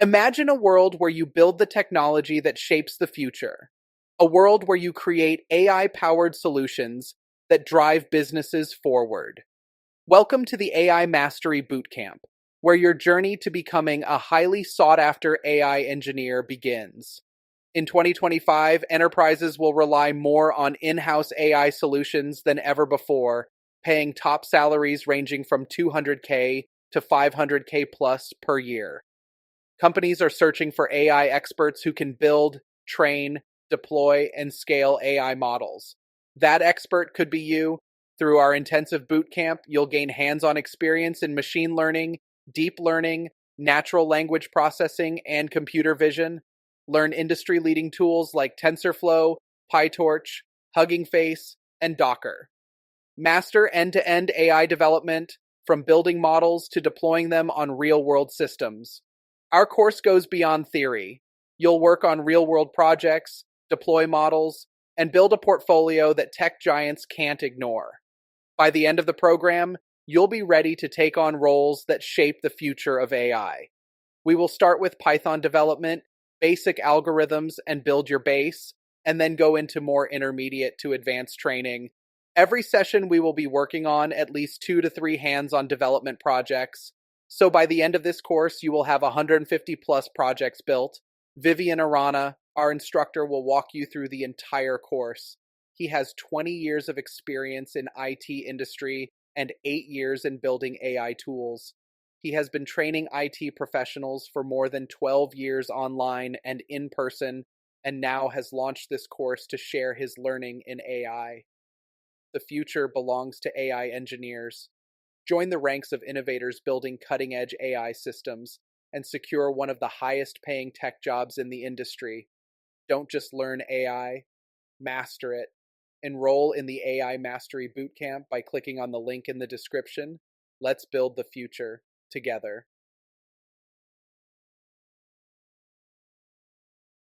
Imagine a world where you build the technology that shapes the future. A world where you create AI-powered solutions that drive businesses forward. Welcome to the AI Mastery Bootcamp, where your journey to becoming a highly sought-after AI engineer begins. In 2025, enterprises will rely more on in-house AI solutions than ever before, paying top salaries ranging from $200K to $500K plus per year. Companies are searching for AI experts who can build, train, deploy, and scale AI models. That expert could be you. Through our intensive bootcamp, you'll gain hands-on experience in machine learning, deep learning, natural language processing, and computer vision. Learn industry-leading tools like TensorFlow, PyTorch, Hugging Face, and Docker. Master end-to-end AI development, from building models to deploying them on real-world systems. Our course goes beyond theory. You'll work on real-world projects, deploy models, and build a portfolio that tech giants can't ignore. By the end of the program, you'll be ready to take on roles that shape the future of AI. We will start with Python development, basic algorithms, and build your base, and then go into more intermediate to advanced training. Every session we will be working on at least 2 to 3 hands-on development projects. So by the end of this course, you will have 150 plus projects built. Vivian Arana, our instructor, will walk you through the entire course. He has 20 years of experience in IT industry and 8 years in building AI tools. He has been training IT professionals for more than 12 years online and in person, and now has launched this course to share his learning in AI. The future belongs to AI engineers. Join the ranks of innovators building cutting-edge AI systems and secure one of the highest-paying tech jobs in the industry. Don't just learn AI, master it. Enroll in the AI Mastery Bootcamp by clicking on the link in the description. Let's build the future together.